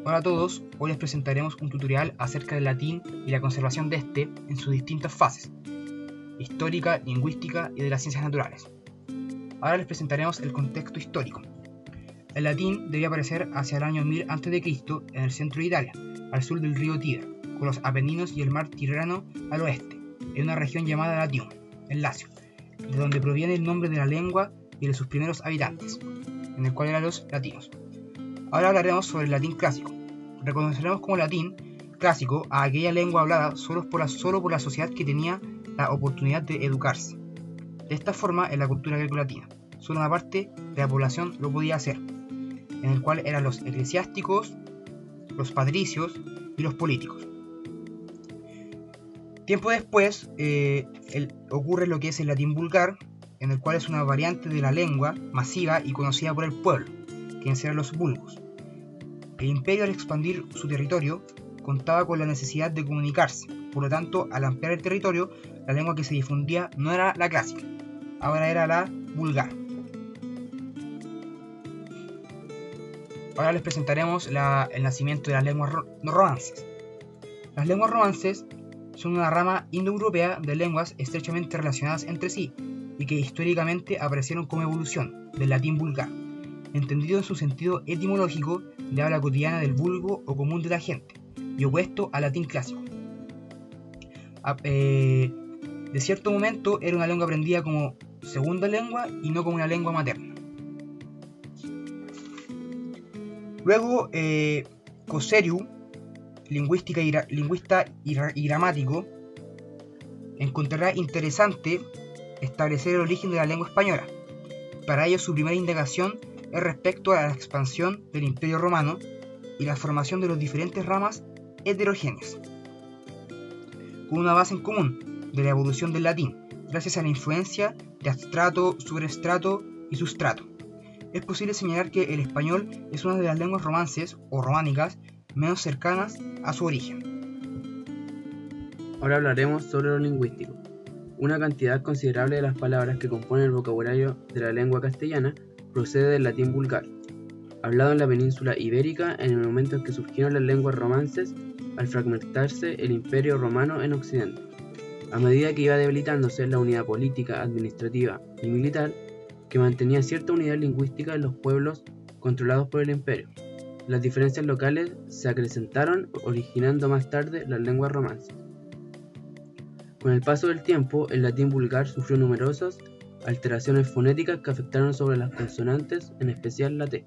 Hola a todos, hoy les presentaremos un tutorial acerca del latín y la conservación de este en sus distintas fases, histórica, lingüística y de las ciencias naturales. Ahora les presentaremos el contexto histórico. El latín debió aparecer hacia el año 1000 a.C. en el centro de Italia, al sur del río Tíber, con los Apeninos y el mar Tirreno al oeste, en una región llamada Latium, en Lacio, de donde proviene el nombre de la lengua y de sus primeros habitantes, en el cual eran los latinos. Ahora hablaremos sobre el latín clásico. Reconoceremos como latín clásico a aquella lengua hablada solo por la sociedad que tenía la oportunidad de educarse. De esta forma, en la cultura grecolatina, solo una parte de la población lo podía hacer, en el cual eran los eclesiásticos, los patricios y los políticos. Tiempo después ocurre lo que es el latín vulgar, en el cual es una variante de la lengua masiva y conocida por el pueblo, quienes eran los vulgos. El imperio, al expandir su territorio, contaba con la necesidad de comunicarse. Por lo tanto, al ampliar el territorio, la lengua que se difundía no era la clásica, ahora era la vulgar. Ahora les presentaremos el nacimiento de las lenguas romances. Las lenguas romances son una rama indoeuropea de lenguas estrechamente relacionadas entre sí y que históricamente aparecieron como evolución del latín vulgar, entendido en su sentido etimológico de habla cotidiana del vulgo o común de la gente, y opuesto al latín clásico. De cierto momento era una lengua aprendida como segunda lengua y no como una lengua materna. Luego, Coseriu, lingüista y gramático, encontrará interesante establecer el origen de la lengua española. Para ello, su primera indagación es respecto a la expansión del Imperio Romano y la formación de las diferentes ramas heterogéneas, con una base en común de la evolución del latín, gracias a la influencia de adstrato, substrato y sustrato. Es posible señalar que el español es una de las lenguas romances o románicas menos cercanas a su origen. Ahora hablaremos sobre lo lingüístico. Una cantidad considerable de las palabras que componen el vocabulario de la lengua castellana procede del latín vulgar, hablado en la península ibérica en el momento en que surgieron las lenguas romances al fragmentarse el Imperio Romano en Occidente. A medida que iba debilitándose la unidad política, administrativa y militar, que mantenía cierta unidad lingüística en los pueblos controlados por el imperio, las diferencias locales se acrecentaron, originando más tarde las lenguas romances. Con el paso del tiempo, el latín vulgar sufrió numerosas alteraciones fonéticas que afectaron sobre las consonantes, en especial la T.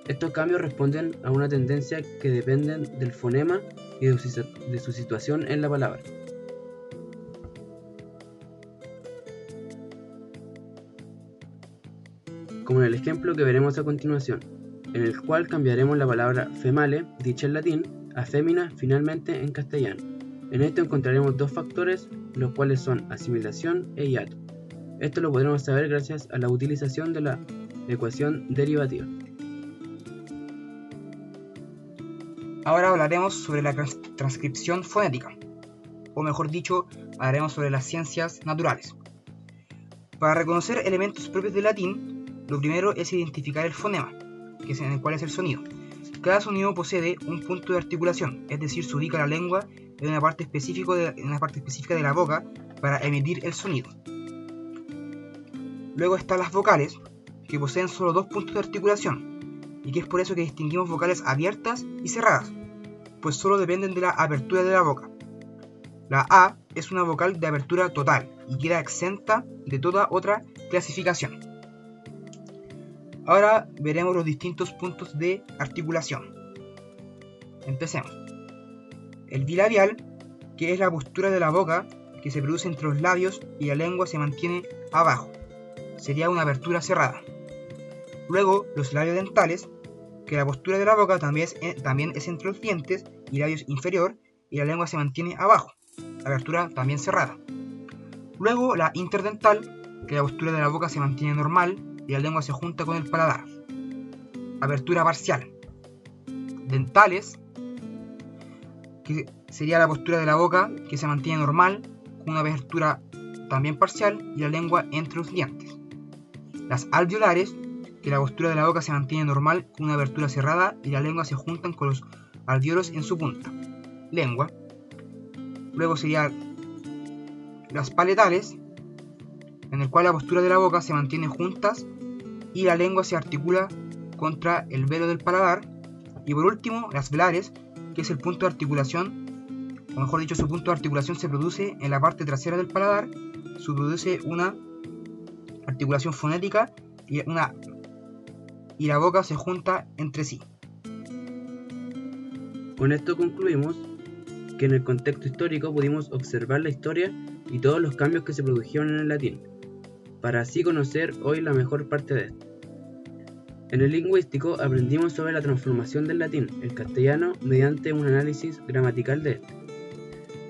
Estos cambios responden a una tendencia que dependen del fonema y de su situación en la palabra. Como en el ejemplo que veremos a continuación, en el cual cambiaremos la palabra female, dicha en latín, a femina finalmente en castellano. En esto encontraremos dos factores, los cuales son asimilación e hiato. Esto lo podremos saber gracias a la utilización de la ecuación derivativa. Ahora hablaremos sobre la transcripción fonética, o mejor dicho, hablaremos sobre las ciencias naturales. Para reconocer elementos propios del latín, lo primero es identificar el fonema, que es en el cual es el sonido. Cada sonido posee un punto de articulación, es decir, se ubica la lengua en una parte específica de la boca para emitir el sonido. Luego están las vocales, que poseen solo dos puntos de articulación, y que es por eso que distinguimos vocales abiertas y cerradas, pues solo dependen de la apertura de la boca. La A es una vocal de apertura total y queda exenta de toda otra clasificación. Ahora veremos los distintos puntos de articulación. Empecemos. El bilabial, que es la postura de la boca que se produce entre los labios y la lengua se mantiene abajo, sería una apertura cerrada. Luego, los labios dentales, que la postura de la boca también es entre los dientes y labios inferior y la lengua se mantiene abajo, apertura también cerrada. Luego, la interdental, que la postura de la boca se mantiene normal y la lengua se junta con el paladar, apertura parcial. Dentales, que sería la postura de la boca que se mantiene normal con una apertura también parcial y la lengua entre los dientes. Las alveolares, que la postura de la boca se mantiene normal con una abertura cerrada y la lengua se juntan con los alvéolos en su punta. Lengua. Luego sería las paletales, en el cual la postura de la boca se mantiene juntas y la lengua se articula contra el velo del paladar. Y por último, las velares, que es el punto de articulación, o mejor dicho, su punto de articulación se produce en la parte trasera del paladar. Se produce una articulación fonética y la boca se junta entre sí. Con esto concluimos que en el contexto histórico pudimos observar la historia y todos los cambios que se produjeron en el latín, para así conocer hoy la mejor parte de esto. En el lingüístico aprendimos sobre la transformación del latín, el castellano, mediante un análisis gramatical de este.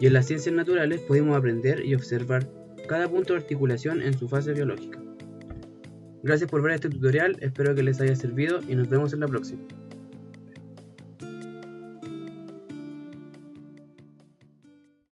Y en las ciencias naturales pudimos aprender y observar cada punto de articulación en su fase biológica. Gracias por ver este tutorial, espero que les haya servido y nos vemos en la próxima.